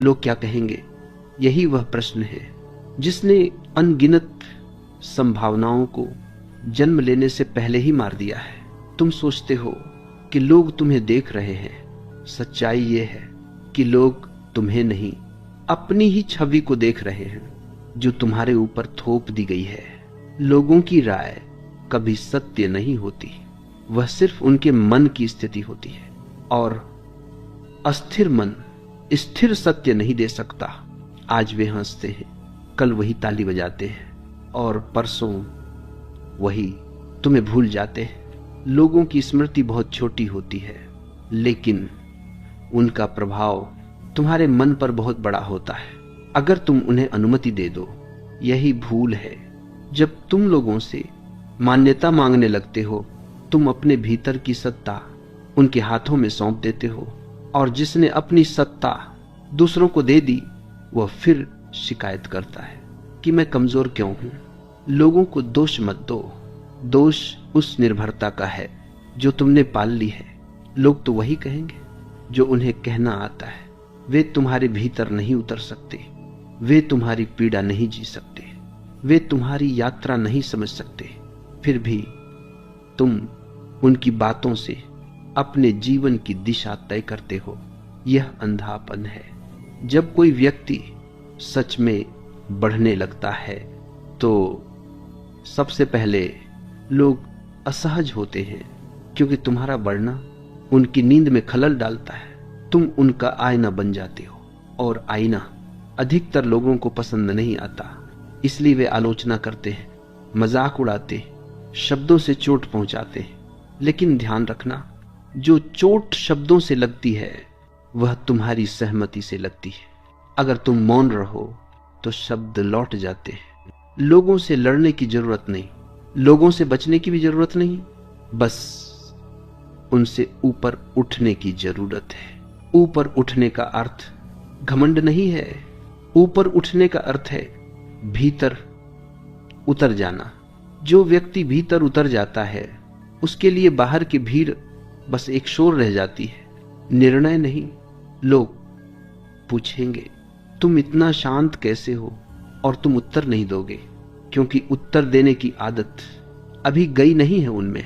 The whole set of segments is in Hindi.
लोग क्या कहेंगे, यही वह प्रश्न है जिसने अनगिनत संभावनाओं को जन्म लेने से पहले ही मार दिया है। तुम सोचते हो कि लोग तुम्हें देख रहे हैं। सच्चाई यह है कि लोग तुम्हें नहीं, अपनी ही छवि को देख रहे हैं जो तुम्हारे ऊपर थोप दी गई है। लोगों की राय कभी सत्य नहीं होती, वह सिर्फ उनके मन की स्थिति होती है, और अस्थिर मन स्थिर सत्य नहीं दे सकता। आज वे हंसते हैं, कल वही ताली बजाते हैं, और परसों वही तुम्हें भूल जाते हैं। लोगों की स्मृति बहुत छोटी होती है, लेकिन उनका प्रभाव तुम्हारे मन पर बहुत बड़ा होता है, अगर तुम उन्हें अनुमति दे दो। यही भूल है, जब तुम लोगों से मान्यता मांगने लगते हो, तुम अपने भीतर की सत्ता उनके हाथों में सौंप देते हो, और जिसने अपनी सत्ता दूसरों को दे दी वह फिर शिकायत करता है कि मैं कमजोर क्यों हूं। लोगों को दोष मत दो, दोष उस निर्भरता का है जो तुमने पाल ली है। लोग तो वही कहेंगे जो उन्हें कहना आता है। वे तुम्हारे भीतर नहीं उतर सकते, वे तुम्हारी पीड़ा नहीं जी सकते, वे तुम्हारी यात्रा नहीं समझ सकते। फिर भी तुम उनकी बातों से अपने जीवन की दिशा तय करते हो। यह अंधापन है। जब कोई व्यक्ति सच में बढ़ने लगता है तो सबसे पहले लोग असहज होते हैं, क्योंकि तुम्हारा बढ़ना उनकी नींद में खलल डालता है। तुम उनका आईना बन जाते हो, और आईना अधिकतर लोगों को पसंद नहीं आता, इसलिए वे आलोचना करते हैं, मजाक उड़ाते, शब्दों से चोट पहुंचाते हैं। लेकिन ध्यान रखना, जो चोट शब्दों से लगती है वह तुम्हारी सहमति से लगती है। अगर तुम मौन रहो तो शब्द लौट जाते हैं। लोगों से लड़ने की जरूरत नहीं, लोगों से बचने की भी जरूरत नहीं, बस उनसे ऊपर उठने की जरूरत है। ऊपर उठने का अर्थ घमंड नहीं है, ऊपर उठने का अर्थ है भीतर उतर जाना। जो व्यक्ति भीतर उतर जाता है उसके लिए बाहर की भीड़ बस एक शोर रह जाती है, निर्णय नहीं। लोग पूछेंगे तुम इतना शांत कैसे हो, और तुम उत्तर नहीं दोगे, क्योंकि उत्तर देने की आदत अभी गई नहीं है उनमें।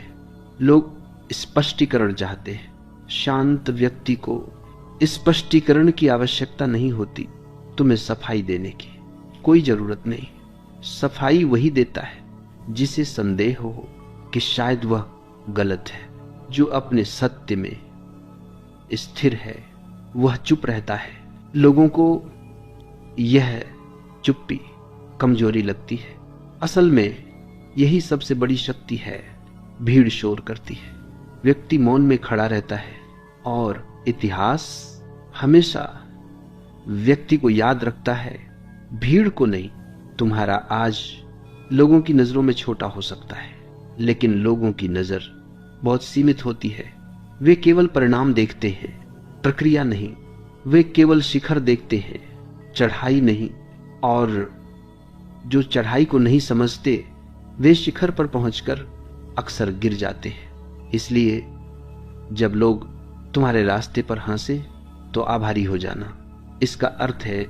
लोग स्पष्टीकरण चाहते हैं। शांत व्यक्ति को स्पष्टीकरण की आवश्यकता नहीं होती। तुम्हें सफाई देने की कोई जरूरत नहीं। सफाई वही देता है जिसे संदेह हो कि शायद वह गलत है। जो अपने सत्य में स्थिर है वह चुप रहता है। लोगों को यह चुप्पी कमजोरी लगती है, असल में यही सबसे बड़ी शक्ति है। भीड़ शोर करती है, व्यक्ति मौन में खड़ा रहता है, और इतिहास हमेशा व्यक्ति को याद रखता है, भीड़ को नहीं। तुम्हारा आज लोगों की नजरों में छोटा हो सकता है, लेकिन लोगों की नजर बहुत सीमित होती है। वे केवल परिणाम देखते हैं, प्रक्रिया नहीं। वे केवल शिखर देखते हैं, चढ़ाई नहीं। और जो चढ़ाई को नहीं समझते वे शिखर पर पहुंचकर अक्सर गिर जाते हैं। इसलिए जब लोग तुम्हारे रास्ते पर हंसे तो आभारी हो जाना। इसका अर्थ है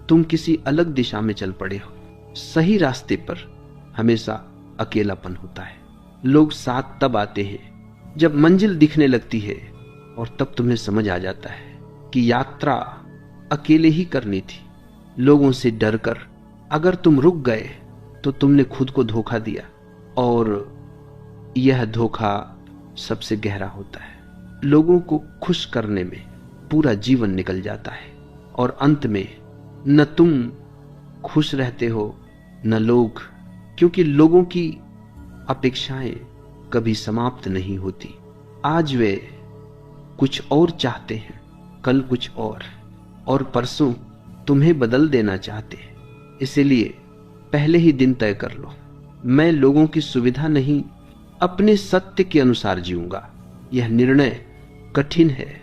तुम किसी अलग दिशा में चल पड़े हो। सही रास्ते पर हमेशा अकेलापन होता है। लोग साथ तब आते हैं जब मंजिल दिखने लगती है, और तब तुम्हें समझ आ जाता है कि यात्रा अकेले ही करनी थी। लोगों से डरकर अगर तुम रुक गए तो तुमने खुद को धोखा दिया, और यह धोखा सबसे गहरा होता है। लोगों को खुश करने में पूरा जीवन निकल जाता है, और अंत में न तुम खुश रहते हो न लोग, क्योंकि लोगों की अपेक्षाएं कभी समाप्त नहीं होती। आज वे कुछ और चाहते हैं, कल कुछ और परसों तुम्हें बदल देना चाहते हैं। इसलिए पहले ही दिन तय कर लो, मैं लोगों की सुविधा नहीं अपने सत्य के अनुसार जीऊंगा। यह निर्णय कठिन है,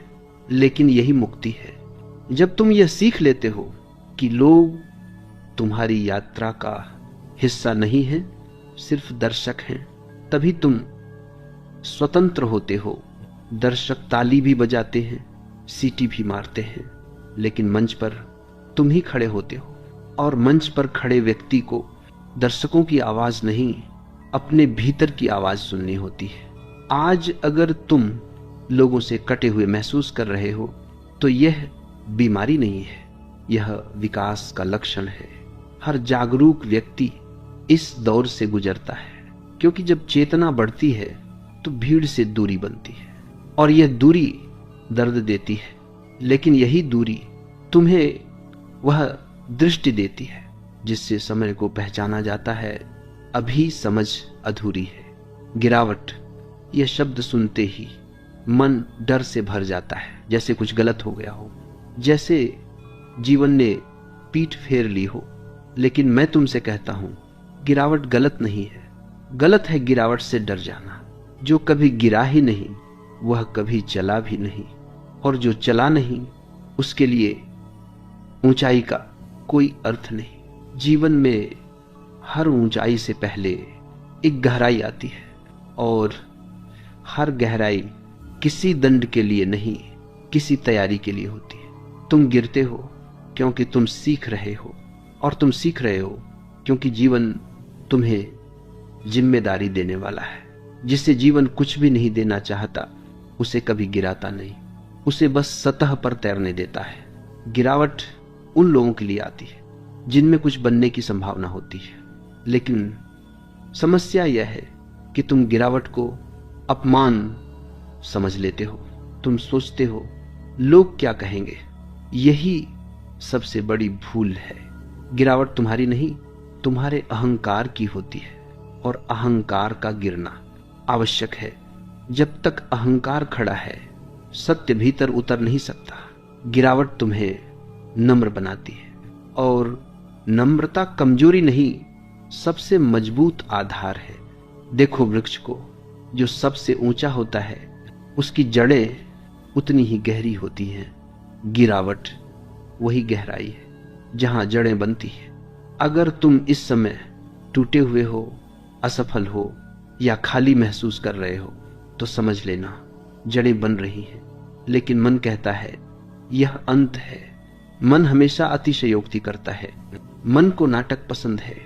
लेकिन यही मुक्ति है। जब तुम यह सीख लेते हो कि लोग तुम्हारी यात्रा का हिस्सा नहीं है, सिर्फ दर्शक हैं, तभी तुम स्वतंत्र होते हो। दर्शक ताली भी बजाते हैं, सीटी भी मारते हैं, लेकिन मंच पर तुम ही खड़े होते हो, और मंच पर खड़े व्यक्ति को दर्शकों की आवाज नहीं, अपने भीतर की आवाज सुननी होती है। आज अगर तुम लोगों से कटे हुए महसूस कर रहे हो तो यह बीमारी नहीं है, यह विकास का लक्षण है। हर जागरूक व्यक्ति इस दौर से गुजरता है, क्योंकि जब चेतना बढ़ती है तो भीड़ से दूरी बनती है, और यह दूरी दर्द देती है, लेकिन यही दूरी तुम्हें वह दृष्टि देती है जिससे समय को पहचाना जाता है। अभी समझ अधूरी है। गिरावट, यह शब्द सुनते ही मन डर से भर जाता है, जैसे कुछ गलत हो गया हो, जैसे जीवन ने पीठ फेर ली हो। लेकिन मैं तुमसे कहता हूं, गिरावट गलत नहीं है। गलत है गिरावट से डर जाना। जो कभी गिरा ही नहीं वह कभी चला भी नहीं, और जो चला नहीं उसके लिए ऊंचाई का कोई अर्थ नहीं। जीवन में हर ऊंचाई से पहले एक गहराई आती है, और हर गहराई किसी दंड के लिए नहीं, किसी तैयारी के लिए होती है। तुम गिरते हो क्योंकि तुम सीख रहे हो, और तुम सीख रहे हो क्योंकि जीवन तुम्हें जिम्मेदारी देने वाला है। जिसे जीवन कुछ भी नहीं देना चाहता उसे कभी गिराता नहीं, उसे बस सतह पर तैरने देता है। गिरावट उन लोगों के लिए आती है जिनमें कुछ बनने की संभावना होती है, लेकिन समस्या यह है कि तुम गिरावट को अपमान समझ लेते हो। तुम सोचते हो लोग क्या कहेंगे, यही सबसे बड़ी भूल है। गिरावट तुम्हारी नहीं, तुम्हारे अहंकार की होती है, और अहंकार का गिरना आवश्यक है। जब तक अहंकार खड़ा है सत्य भीतर उतर नहीं सकता। गिरावट तुम्हें नम्र बनाती है, और नम्रता कमजोरी नहीं, सबसे मजबूत आधार है। देखो वृक्ष को, जो सबसे ऊंचा होता है उसकी जड़ें उतनी ही गहरी होती हैं। गिरावट वही गहराई है जहां जड़ें बनती है। अगर तुम इस समय टूटे हुए हो, असफल हो या खाली महसूस कर रहे हो तो समझ लेना जड़ें बन रही हैं। लेकिन मन कहता है यह अंत है। मन हमेशा अतिशयोक्ति करता है। मन को नाटक पसंद है,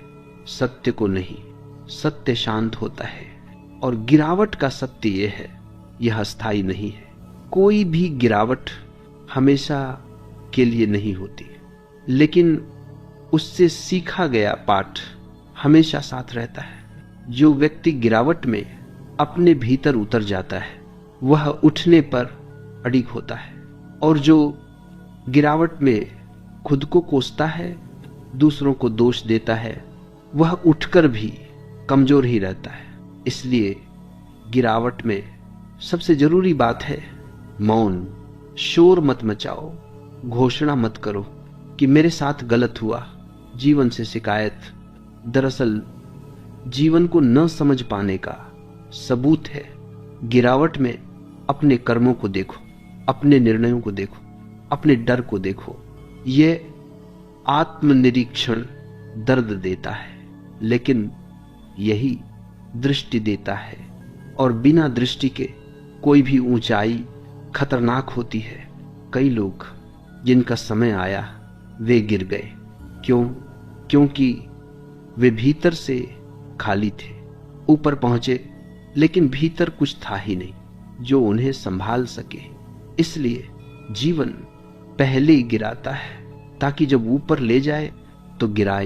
सत्य को नहीं। सत्य शांत होता है, और गिरावट का सत्य यह है, यह अस्थायी नहीं है। कोई भी गिरावट हमेशा के लिए नहीं होती, लेकिन उससे सीखा गया पाठ हमेशा साथ रहता है। जो व्यक्ति गिरावट में अपने भीतर उतर जाता है वह उठने पर अडिग होता है, और जो गिरावट में खुद को कोसता है, दूसरों को दोष देता है, वह उठकर भी कमजोर ही रहता है। इसलिए गिरावट में सबसे जरूरी बात है मौन। शोर मत मचाओ, घोषणा मत करो कि मेरे साथ गलत हुआ। जीवन से शिकायत दरअसल जीवन को न समझ पाने का सबूत है। गिरावट में अपने कर्मों को देखो, अपने निर्णयों को देखो, अपने डर को देखो। यह आत्मनिरीक्षण दर्द देता है, लेकिन यही दृष्टि देता है, और बिना दृष्टि के कोई भी ऊंचाई खतरनाक होती है। कई लोग जिनका समय आया वे गिर गए। क्यों? क्योंकि वे भीतर से खाली थे। ऊपर पहुंचे लेकिन भीतर कुछ था ही नहीं जो उन्हें संभाल सके। इसलिए जीवन पहले ही गिराता है ताकि जब ऊपर ले जाए तो गिराए।